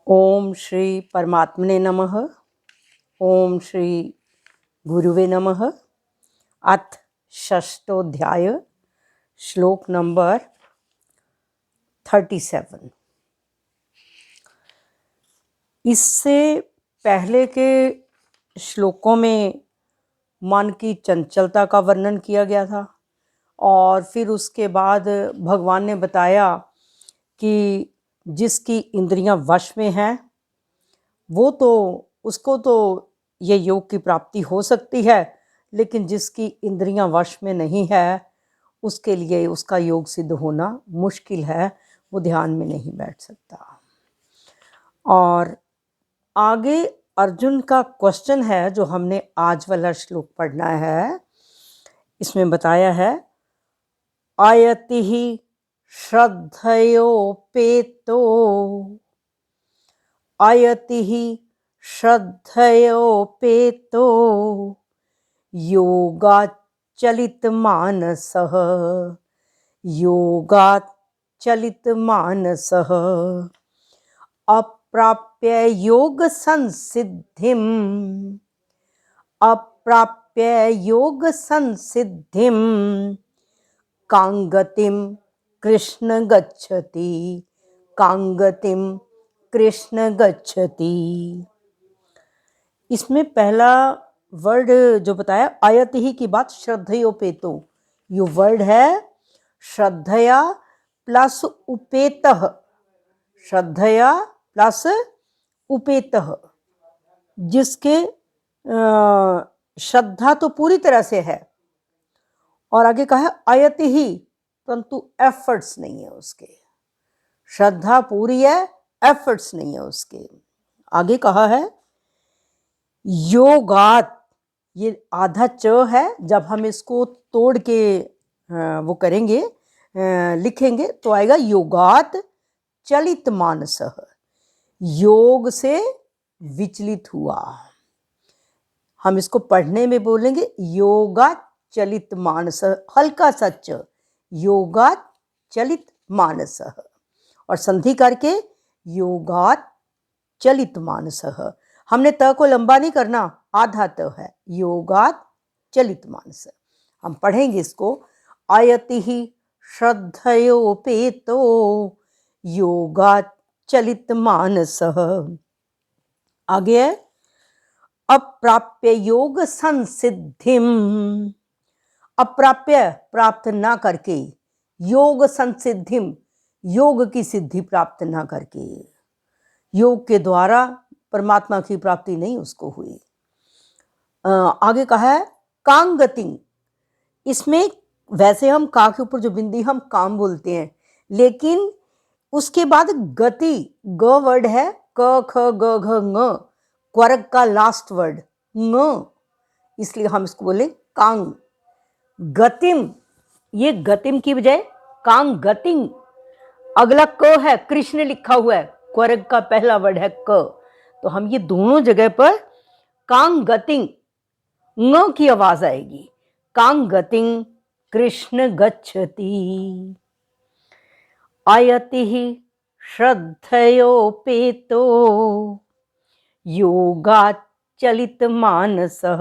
ओम श्री परमात्मने नमः। ओम श्री गुरुवे नमः। अथ षष्ठोध्याय, श्लोक नंबर 37। इससे पहले के श्लोकों में मन की चंचलता का वर्णन किया गया था और फिर उसके बाद भगवान ने बताया कि जिसकी इंद्रियां वश में हैं वो तो उसको तो ये योग की प्राप्ति हो सकती है, लेकिन जिसकी इंद्रियां वश में नहीं है उसके लिए उसका योग सिद्ध होना मुश्किल है, वो ध्यान में नहीं बैठ सकता। और आगे अर्जुन का क्वेश्चन है जो हमने आज वाला श्लोक पढ़ना है। इसमें बताया है आयति ही श्रद्धयोपेतो आयति ही श्रद्धयोपेतो योगाच्चलितमानसः योगाच्चलितमानसः अप्राप्य योग संसिद्धिम कांगतिम कृष्ण गच्छति इसमें पहला वर्ड जो बताया आयति ही की बात श्रद्धयोपेतो, ये वर्ड है श्रद्धया प्लस उपेतः, श्रद्धया प्लस उपेतः, जिसके श्रद्धा तो पूरी तरह से है और आगे कहा है आयति ही, परंतु एफर्ट्स नहीं है उसके। श्रद्धा पूरी है, एफर्ट्स नहीं है उसके। आगे कहा है योगात, ये आधा च है, जब हम इसको तोड़ के वो करेंगे लिखेंगे तो आएगा योगात चलित मानसः, योग से विचलित हुआ। हम इसको पढ़ने में बोलेंगे योगात चलित मानस, हल्का सच योगात चलित मानसः, और संधि करके योगात चलित मानसः। हमने त को लंबा नहीं करना, आधा त है, योगात चलित मानस। हम पढ़ेंगे इसको आयति ही श्रद्धयोपेतो योगात चलित मानसः। आगे है अप्राप्य योग संसिद्धिम, अप्राप्य प्राप्त ना करके, योग संसिद्धिम योग की सिद्धि प्राप्त ना करके, योग के द्वारा परमात्मा की प्राप्ति नहीं उसको हुई। आगे कहा है कांगतिंग, इसमें वैसे हम का के ऊपर जो बिंदी हम काम बोलते हैं, लेकिन उसके बाद गति, ग वर्ड है, क ख ग घ ङ, क्वर्ग का लास्ट वर्ड ङ, इसलिए हम इसको बोले कांग गतिम। ये गतिम की बजाय कांग गतिंग, अगला क है, कृष्ण लिखा हुआ है, क्वर्ग का पहला वर्ड है क, तो हम ये दोनों जगह पर कांग गतिंग ङ की आवाज आएगी, कांग गतिंग कृष्ण गच्छति। आयति ही श्रद्धयोपेतो योगात् चलित मानसः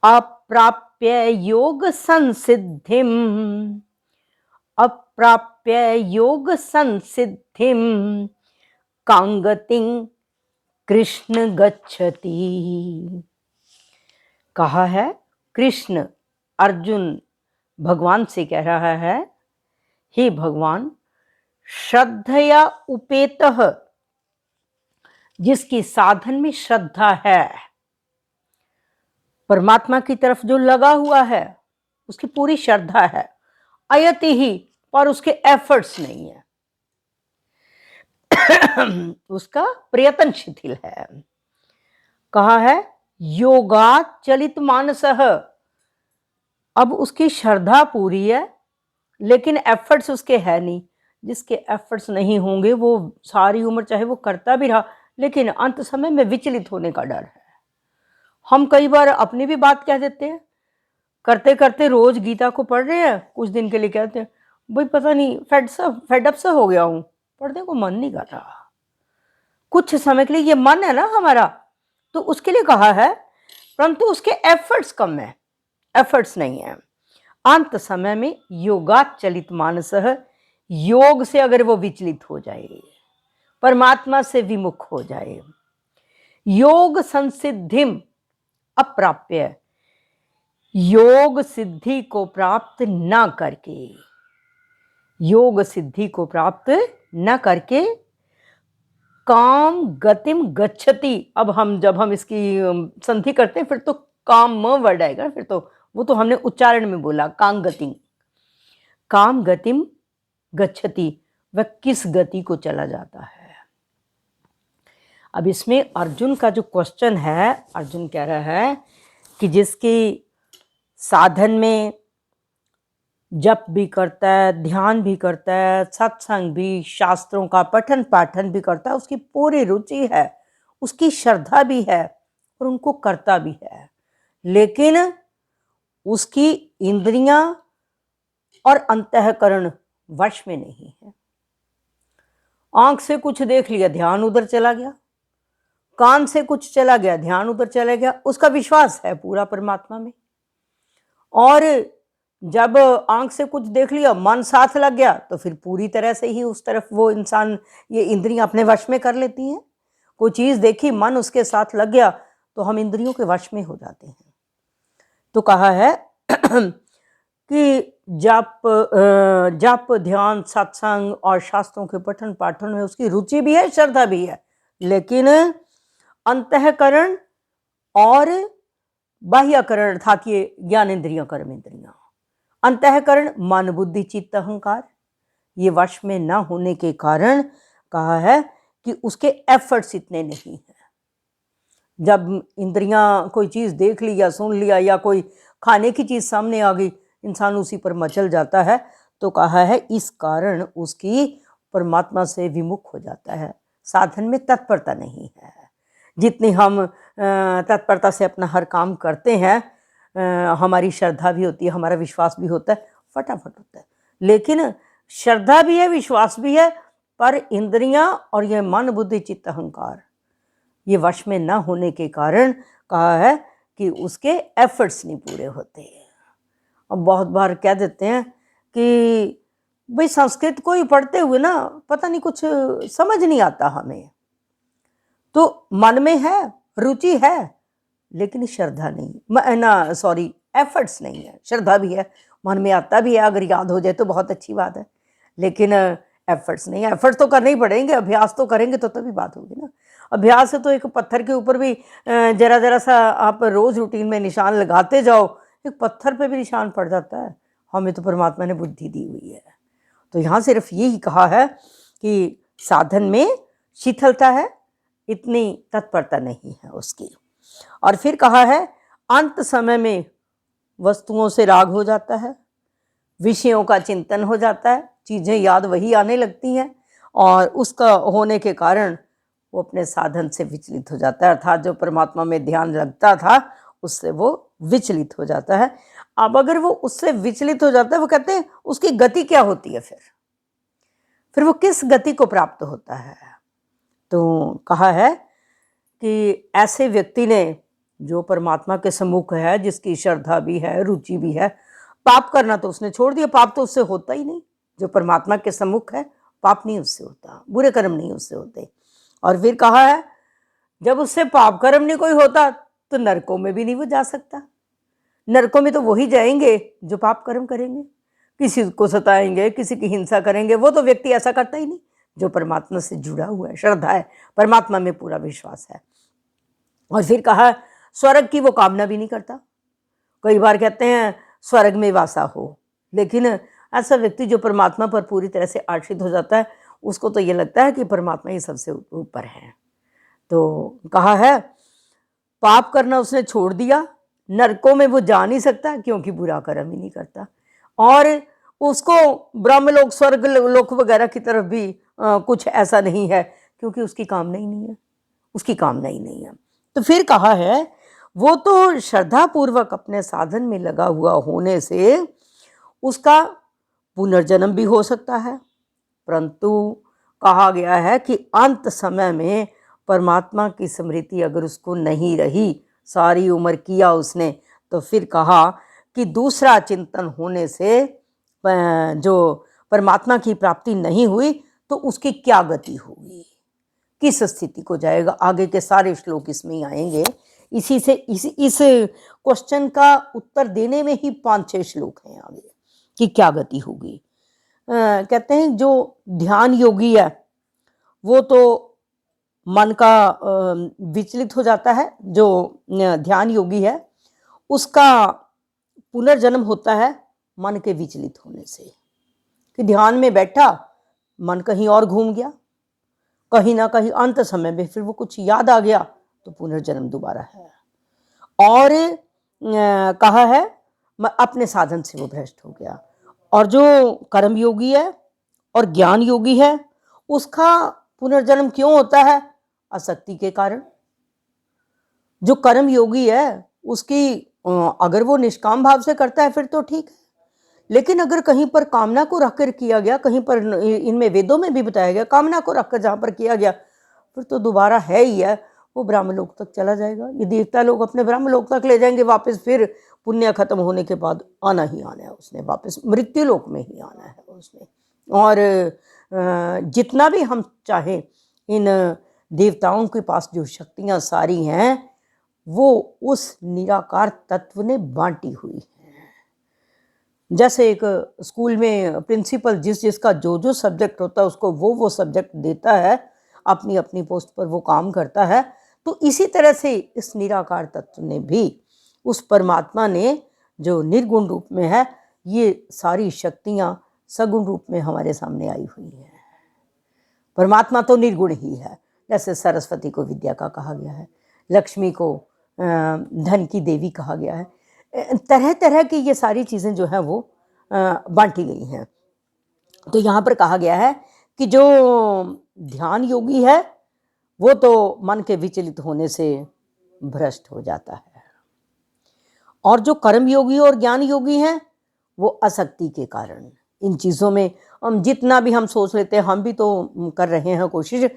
अप्राप्य योग संसिद्धिम, अप्राप्य योग संसिद्धिम कांगतिं कृष्ण गच्छति। कहा है कृष्ण, अर्जुन भगवान से कह रहा है हे भगवान, श्रद्धया उपेतः, जिसकी साधन में श्रद्धा है, परमात्मा की तरफ जो लगा हुआ है, उसकी पूरी श्रद्धा है, आयति ही, पर उसके एफर्ट्स नहीं है, उसका प्रयत्न शिथिल है। कहा है योगात् चलित मानसः, अब उसकी श्रद्धा पूरी है लेकिन एफर्ट्स उसके है नहीं। जिसके एफर्ट्स नहीं होंगे वो सारी उम्र चाहे वो करता भी रहा, लेकिन अंत समय में विचलित होने का डर है। हम कई बार अपनी भी बात कह देते हैं, करते करते रोज गीता को पढ़ रहे हैं, कुछ दिन के लिए कहते हैं भाई पता नहीं फेडअप सा हो गया हूँ, पढ़ने को मन नहीं कर रहा, कुछ समय के लिए ये मन है ना हमारा, तो उसके लिए कहा है, परंतु उसके एफर्ट्स कम है, एफर्ट्स नहीं है। अंत समय में योगात चलित मानसः, योग से अगर वो विचलित हो जाए, परमात्मा से विमुख हो जाए, योग संसिद्धिम अप्राप्य, योग सिद्धि को प्राप्त ना करके, योग सिद्धि को प्राप्त न करके, काम गतिम गच्छति। अब जब हम इसकी संधि करते हैं फिर तो काम म वर्ड आएगा, फिर तो वो तो हमने उच्चारण में बोला, काम गतिम गच्छति, वह किस गति को चला जाता है। अब इसमें अर्जुन का जो क्वेश्चन है, अर्जुन कह रहा है कि जिसकी साधन में जप भी करता है, ध्यान भी करता है, सत्संग भी, शास्त्रों का पठन पाठन भी करता है, उसकी पूरी रुचि है, उसकी श्रद्धा भी है और उनको करता भी है, लेकिन उसकी इंद्रियां और अंतःकरण वश में नहीं है। आंख से कुछ देख लिया, ध्यान उधर चला गया, कान से कुछ चला गया, ध्यान उधर चला गया, उसका विश्वास है पूरा परमात्मा में। और जब आंख से कुछ देख लिया, मन साथ लग गया, तो फिर पूरी तरह से ही उस तरफ वो इंसान ये इंद्रियां अपने वश में कर लेती हैं। कोई चीज देखी, मन उसके साथ लग गया, तो हम इंद्रियों के वश में हो जाते हैं। तो कहा है कि जप ध्यान सत्संग और शास्त्रों के पठन पाठन में उसकी रुचि भी है, श्रद्धा भी है, लेकिन अंतःकरण और बाह्यकरण अर्थात ये ज्ञानेन्द्रियां, कर्म इंद्रियां, अंतःकरण मन बुद्धि चित्त अहंकार, ये वश में न होने के कारण कहा है कि उसके एफर्ट्स इतने नहीं हैं। जब इंद्रियां कोई चीज देख ली या सुन लिया या कोई खाने की चीज सामने आ गई, इंसान उसी पर मचल जाता है। तो कहा है इस कारण उसकी परमात्मा से विमुख हो जाता है, साधन में तत्परता नहीं है। जितनी हम तत्परता से अपना हर काम करते हैं, हमारी श्रद्धा भी होती है, हमारा विश्वास भी होता है, फटाफट होता है, लेकिन श्रद्धा भी है, विश्वास भी है, पर इंद्रियां और ये मन बुद्धि चित्त अहंकार ये वश में न होने के कारण कहा है कि उसके एफर्ट्स नहीं पूरे होते। अब बहुत बार कह देते हैं कि भाई संस्कृत को ही पढ़ते हुए ना पता नहीं कुछ समझ नहीं आता हमें, तो मन में है, रुचि है, लेकिन श्रद्धा नहीं, एफर्ट्स नहीं है। श्रद्धा भी है, मन में आता भी है, अगर याद हो जाए तो बहुत अच्छी बात है, लेकिन एफर्ट्स नहीं है। एफर्ट्स तो करने ही पड़ेंगे, अभ्यास तो करेंगे तो तभी बात होगी ना। अभ्यास है तो एक पत्थर के ऊपर भी जरा जरा सा आप रोज रूटीन में निशान लगाते जाओ, एक पत्थर पे भी निशान पड़ जाता है। हमें तो परमात्मा ने बुद्धि दी हुई है। तो यहाँ सिर्फ यही कहा है कि साधन में शीतलता है, इतनी तत्परता नहीं है उसकी। और फिर कहा है अंत समय में वस्तुओं से राग हो जाता है, विषयों का चिंतन हो जाता है, चीज़ें याद वही आने लगती हैं, और उसका होने के कारण वो अपने साधन से विचलित हो जाता है, अर्थात जो परमात्मा में ध्यान लगता था उससे वो विचलित हो जाता है। अब अगर वो उससे विचलित हो जाता है, वो कहते हैं उसकी गति क्या होती है, फिर वो किस गति को प्राप्त होता है। तो कहा है कि ऐसे व्यक्ति ने जो परमात्मा के सम्मुख है, जिसकी श्रद्धा भी है, रुचि भी है, पाप करना तो उसने छोड़ दिया, पाप तो उससे होता ही नहीं। जो परमात्मा के सम्मुख है, पाप नहीं उससे होता, बुरे कर्म नहीं उससे होते। और फिर कहा है जब उससे पाप कर्म नहीं कोई होता तो नरकों में भी नहीं वो जा सकता। नरकों में तो वही जाएंगे जो पाप कर्म करेंगे, किसी को सताएंगे, किसी की हिंसा करेंगे। वो तो व्यक्ति ऐसा करता ही नहीं जो परमात्मा से जुड़ा हुआ है, श्रद्धा है, परमात्मा में पूरा विश्वास है। और फिर कहा स्वर्ग की वो कामना भी नहीं करता। कई बार कहते हैं स्वर्ग में वासा हो, लेकिन ऐसा व्यक्ति जो परमात्मा पर पूरी तरह से आश्रित हो जाता है, उसको तो ये लगता है कि परमात्मा ही सबसे ऊपर है। तो कहा है पाप करना उसने छोड़ दिया, नरकों में वो जा नहीं सकता क्योंकि बुरा कर्म ही नहीं करता, और उसको ब्रह्मलोक स्वर्ग लोक वगैरह की तरफ भी कुछ ऐसा नहीं है क्योंकि उसकी कामना ही नहीं है, उसकी कामना ही नहीं है। तो फिर कहा है वो तो श्रद्धा पूर्वक अपने साधन में लगा हुआ होने से उसका पुनर्जन्म भी हो सकता है, परंतु कहा गया है कि अंत समय में परमात्मा की स्मृति अगर उसको नहीं रही, सारी उम्र किया उसने, तो फिर कहा कि दूसरा चिंतन होने से जो परमात्मा की प्राप्ति नहीं हुई तो उसकी क्या गति होगी, किस स्थिति को जाएगा। आगे के सारे श्लोक इसमें ही आएंगे। इसी से इस क्वेश्चन का उत्तर देने में ही 5-6 श्लोक हैं आगे कि क्या गति होगी। कहते हैं जो ध्यान योगी है वो तो मन का विचलित हो जाता है। जो ध्यान योगी है उसका पुनर्जन्म होता है मन के विचलित होने से, कि ध्यान में बैठा मन कहीं और घूम गया, कहीं ना कहीं अंत समय में फिर वो कुछ याद आ गया तो पुनर्जन्म दोबारा है। और कहा है अपने साधन से वो भ्रष्ट हो गया। और जो कर्म योगी है और ज्ञान योगी है उसका पुनर्जन्म क्यों होता है? आसक्ति के कारण। जो कर्म योगी है उसकी अगर वो निष्काम भाव से करता है फिर तो ठीक है, लेकिन अगर कहीं पर कामना को रखकर किया गया, कहीं पर इनमें वेदों में भी बताया गया कामना को रखकर जहाँ पर किया गया फिर तो दोबारा है ही है, वो ब्रह्मलोक तक चला जाएगा। ये देवता लोग अपने ब्रह्मलोक तक ले जाएंगे वापस, फिर पुण्य खत्म होने के बाद आना ही आना है उसने, वापस मृत्यु लोक में ही आना है उसने। और जितना भी हम चाहें इन देवताओं के पास जो शक्तियाँ सारी हैं वो उस निराकार तत्व ने बांटी हुई है। जैसे एक स्कूल में प्रिंसिपल जिसका जो सब्जेक्ट होता है उसको वो सब्जेक्ट देता है, अपनी अपनी पोस्ट पर वो काम करता है, तो इसी तरह से इस निराकार तत्व ने भी, उस परमात्मा ने जो निर्गुण रूप में है, ये सारी शक्तियाँ सगुण रूप में हमारे सामने आई हुई हैं। परमात्मा तो निर्गुण ही है, जैसे सरस्वती को विद्या का कहा गया है, लक्ष्मी को धन की देवी कहा गया है। तरह तरह की ये सारी चीज़ें जो हैं वो बांटी गई हैं। तो यहाँ पर कहा गया है कि जो ध्यान योगी है वो तो मन के विचलित होने से भ्रष्ट हो जाता है, और जो कर्म योगी और ज्ञान योगी हैं वो आसक्ति के कारण इन चीज़ों में, हम जितना भी हम सोच लेते हैं, हम भी तो कर रहे हैं कोशिश,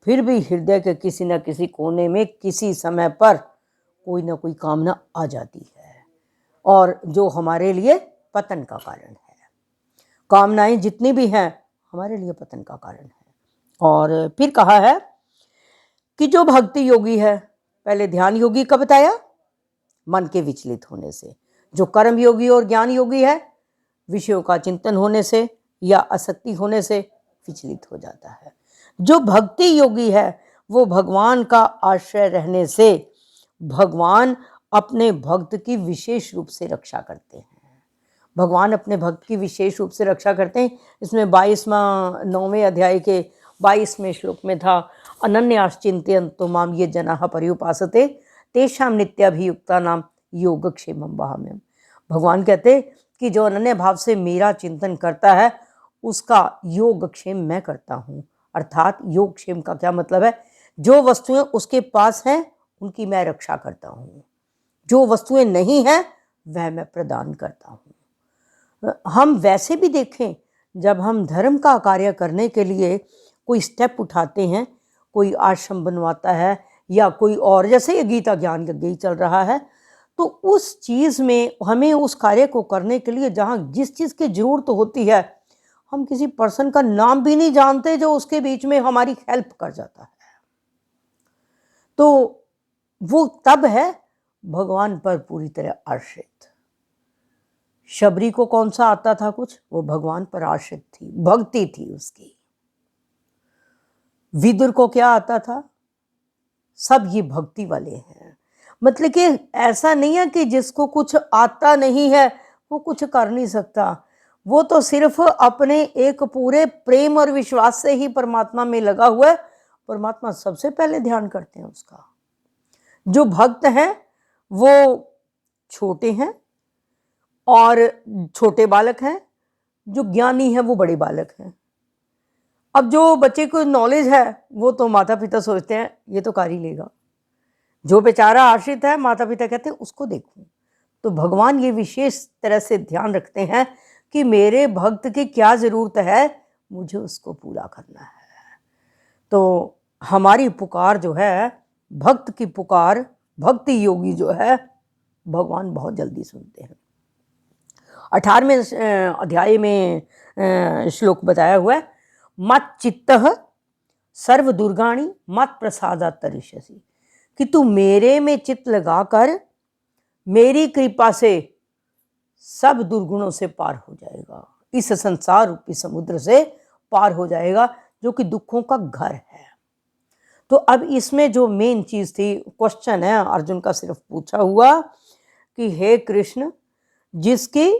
फिर भी हृदय के किसी न किसी कोने में किसी समय पर कोई ना कोई कामना आ जाती है, और जो हमारे लिए पतन का कारण है। कामनाएं जितनी भी हैं हमारे लिए पतन का कारण है। और फिर कहा है कि जो भक्ति योगी है, पहले ध्यान योगी का बताया मन के विचलित होने से, जो कर्म योगी और ज्ञान योगी है विषयों का चिंतन होने से या आसक्ति होने से विचलित हो जाता है। जो भक्ति योगी है वो भगवान का आश्रय रहने से भगवान अपने भक्त की विशेष रूप से रक्षा करते हैं। भगवान अपने भक्त की विशेष रूप से रक्षा करते हैं। इसमें 9वें अध्याय के 22वें श्लोक में था, अनन्याश्चिन्तयन्तो माम ये जनाः पर्युपासते तेषां नित्याभियुक्तानां योगक्षेमं वहाम्यहम्। भगवान कहते कि जो अनन्य भाव से मेरा चिंतन करता है उसका योगक्षेम मैं करता हूँ। अर्थात योगक्षेम का क्या मतलब है? जो वस्तुएं उसके पास हैं उनकी मैं रक्षा करता हूँ, जो वस्तुएं नहीं हैं वह मैं प्रदान करता हूँ। हम वैसे भी देखें, जब हम धर्म का कार्य करने के लिए कोई स्टेप उठाते हैं, कोई आश्रम बनवाता है या कोई और, जैसे ये गीता ज्ञान यज्ञ चल रहा है, तो उस चीज़ में हमें उस कार्य को करने के लिए जहाँ जिस चीज़ की ज़रूरत होती है, हम किसी पर्सन का नाम भी नहीं जानते जो उसके बीच में हमारी हेल्प कर जाता है, तो वो तब है भगवान पर पूरी तरह आश्रित। शबरी को कौन सा आता था कुछ? वो भगवान पर आश्रित थी, भक्ति थी उसकी। विदुर को क्या आता था? सब ये भक्ति वाले हैं। मतलब कि ऐसा नहीं है कि जिसको कुछ आता नहीं है वो कुछ कर नहीं सकता, वो तो सिर्फ अपने एक पूरे प्रेम और विश्वास से ही परमात्मा में लगा हुआ है। परमात्मा सबसे पहले ध्यान करते हैं उसका। जो भक्त हैं वो छोटे हैं और छोटे बालक हैं, जो ज्ञानी हैं वो बड़े बालक हैं। अब जो बच्चे को नॉलेज है वो तो माता पिता सोचते हैं ये तो कर ही लेगा, जो बेचारा आश्रित है माता पिता कहते हैं उसको देखो। तो भगवान ये विशेष तरह से ध्यान रखते हैं कि मेरे भक्त की क्या ज़रूरत है, मुझे उसको पूरा करना है। तो हमारी पुकार जो है, भक्त की पुकार, भक्ति योगी जो है, भगवान बहुत जल्दी सुनते हैं। 18वें अध्याय में श्लोक बताया हुआ है, मत चित्तः सर्व दुर्गाणी मत प्रसादात् तरिष्यसि, कि तू मेरे में चित्त लगाकर मेरी कृपा से सब दुर्गुणों से पार हो जाएगा, इस संसार रूपी समुद्र से पार हो जाएगा जो कि दुखों का घर है। तो अब इसमें जो मेन चीज थी, क्वेश्चन है अर्जुन का सिर्फ पूछा हुआ कि हे कृष्ण, जिसकी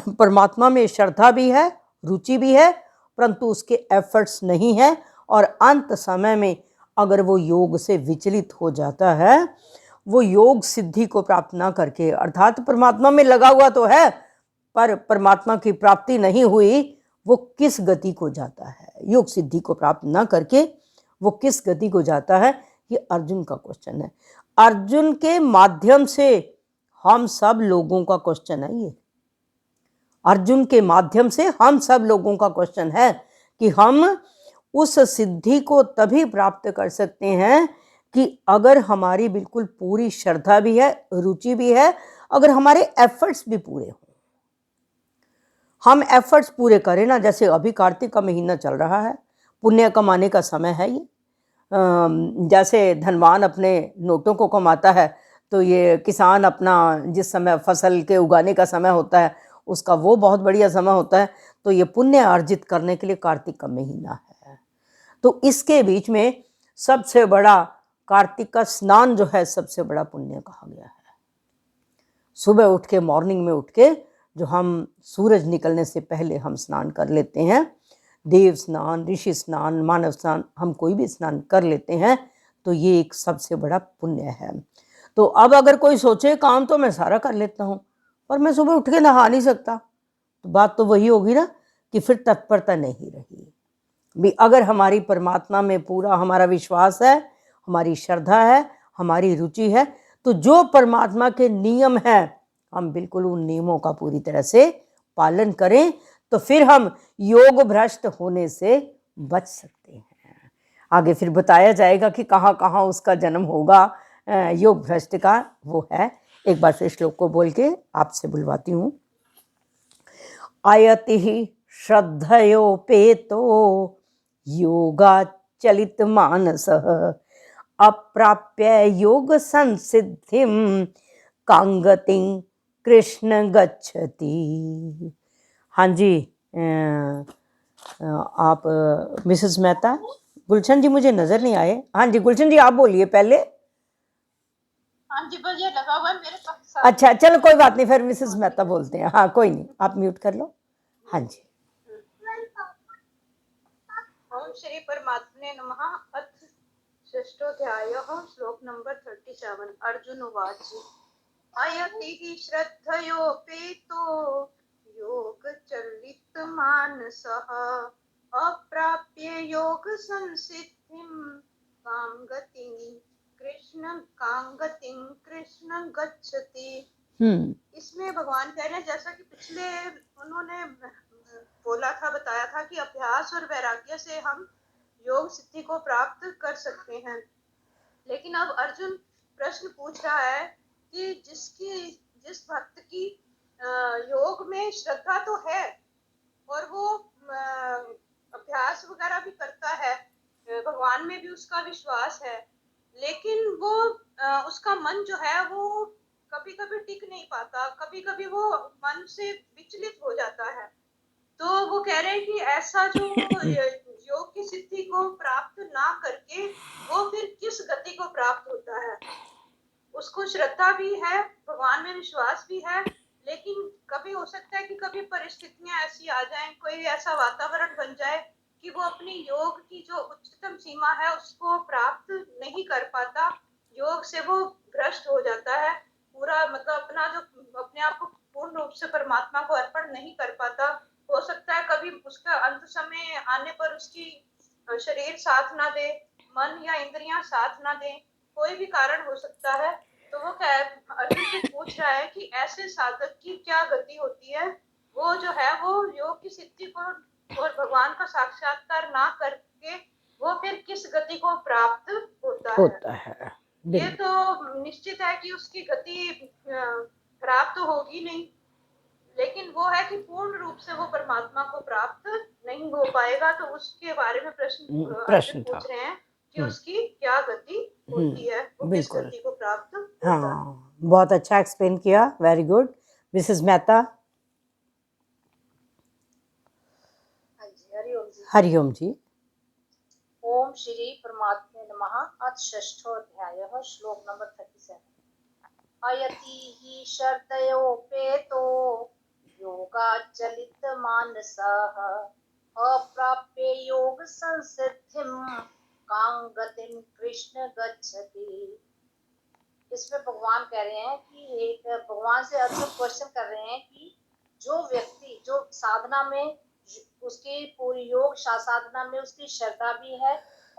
परमात्मा में श्रद्धा भी है, रुचि भी है, परंतु उसके एफर्ट्स नहीं है, और अंत समय में अगर वो योग से विचलित हो जाता है, वो योग सिद्धि को प्राप्त ना करके, अर्थात परमात्मा में लगा हुआ तो है पर परमात्मा की प्राप्ति नहीं हुई, वो किस गति को जाता है, योग सिद्धि को प्राप्त ना करके वो किस गति को जाता है, ये अर्जुन का क्वेश्चन है। अर्जुन के माध्यम से हम सब लोगों का क्वेश्चन है ये। अर्जुन के माध्यम से हम सब लोगों का क्वेश्चन है कि हम उस सिद्धि को तभी प्राप्त कर सकते हैं कि अगर हमारी बिल्कुल पूरी श्रद्धा भी है, रुचि भी है, अगर हमारे एफर्ट्स भी पूरे हों। हम एफर्ट्स पूरे करें ना, जैसे अभी कार्तिक का महीना चल रहा है, पुण्य कमाने का समय है ये। जैसे धनवान अपने नोटों को कमाता है, तो ये किसान अपना जिस समय फसल के उगाने का समय होता है, उसका वो बहुत बढ़िया समय होता है। तो ये पुण्य अर्जित करने के लिए कार्तिक का महीना है। तो इसके बीच में सबसे बड़ा कार्तिक का स्नान जो है, सबसे बड़ा पुण्य कहा गया है। सुबह उठ के, मॉर्निंग में उठ के, जो हम सूरज निकलने से पहले हम स्नान कर लेते हैं, देव स्नान, ऋषि स्नान, मानव स्नान, हम कोई भी स्नान कर लेते हैं, तो ये एक सबसे बड़ा पुण्य है। तो अब अगर कोई सोचे काम तो मैं सारा कर लेता हूँ, पर मैं सुबह उठ के नहा नहीं सकता, तो बात तो वही होगी ना कि फिर तत्परता नहीं रही भी। अगर हमारी परमात्मा में पूरा हमारा विश्वास है, हमारी श्रद्धा है, हमारी रुचि है, तो जो परमात्मा के नियम हैं, हम बिल्कुल उन नियमों का पूरी तरह से पालन करें, तो फिर हम योग भ्रष्ट होने से बच सकते हैं। आगे फिर बताया जाएगा कि कहाँ कहाँ उसका जन्म होगा योग भ्रष्ट का, वो है। एक बार फिर श्लोक को बोल के आपसे बुलवाती हूँ। आयति श्रद्धयोपेतो योगाचलित मानसः अप्राप्य योग संसिद्धिम कांगतिं कृष्ण गच्छति। हाँ जी, आप मिसेस मेहता, गुलशन जी मुझे नजर नहीं आए। हाँ जी गुलशन जी आप बोलिए पहले। हाँ जी, बस ये लगा हुआ है मेरे पास। अच्छा चलो कोई बात नहीं, फिर मिसेस मेहता बोलते हैं। हाँ कोई नहीं, आप म्यूट कर लो। हाँ जी। ओम श्री परमात्मने नमः। अथ षष्ठोऽध्यायः श्लोक नंबर 37। अर्जुन उवाच अयति श्रद्धयोपेतो योगचलितमानसः अप्राप्य योगसंसिद्धिं कांगतिं कृष्ण गच्छति। इसमें भगवान कह रहे हैं, जैसा कि पिछले उन्होंने बोला था, बताया था कि अभ्यास और वैराग्य से हम योग सिद्धि को प्राप्त कर सकते हैं। लेकिन अब अर्जुन प्रश्न पूछ रहा है कि जिस भक्त की योग में श्रद्धा तो है और वो अभ्यास वगैरह भी करता है, भगवान में भी उसका विश्वास है, लेकिन वो उसका मन जो है वो कभी कभी टिक नहीं पाता, कभी कभी वो मन से विचलित हो जाता है। तो वो कह रहे हैं कि ऐसा जो योग की सिद्धि को प्राप्त ना करके वो फिर किस गति को प्राप्त होता है। उसको श्रद्धा भी है, भगवान में विश्वास भी है, लेकिन कभी हो सकता है कि कभी परिस्थितियां ऐसी आ जाएं, कोई ऐसा वातावरण बन जाए कि वो अपनी योग की जो उच्चतम सीमा है उसको प्राप्त नहीं कर पाता, योग से वो भ्रष्ट हो जाता है, पूरा मतलब अपना जो अपने आप को पूर्ण रूप से परमात्मा को अर्पण नहीं कर पाता। हो सकता है कभी उसका अंत समय आने पर उसकी शरीर साथ ना दे, मन या इंद्रियां साथ ना दे, कोई भी कारण हो सकता है। तो वो अर्जुन से पूछ रहा है कि ऐसे साधक की क्या गति होती है, वो जो है वो योग की सिद्धि को और भगवान का साक्षात्कार ना करके वो फिर किस गति गति को प्राप्त होता है। होता है। ये बिल्कुल। तो निश्चित है कि उसकी गति खराब तो होगी नहीं, लेकिन वो है कि पूर्ण रूप से वो परमात्मा को प्राप्त नहीं हो पाएगा। तो उसके बारे में प्रश्न अर्जुन प्रश्न था। पूछ रहे हैं कि हम्म, उसकी क्या गति होती है, वो किस बिल्कुल। गति को प्राप्त होता है। हाँ, बहुत अच्छा एक्सप्लेन किया, वेरी गुड। मिसेस मेहता। हाँ जी, हरिओम जी। हरिओम जी। ओम श्री परमात्मे नमः। अथ षष्ठो अध्यायः श्लोक नंबर 37। अयति हि शर्तयोपेतो योगाचलित मानसः अप्राप्य योग संसिद्धिं कां गतिं कृष्ण गच्छति। इसमें भगवान कह रहे हैं कि एक भगवान से अर्जुन क्वेश्चन कर रहे हैं कि जो व्यक्ति जो साधना में उसकी पूरी योग साधना में उसकी श्रद्धा भी है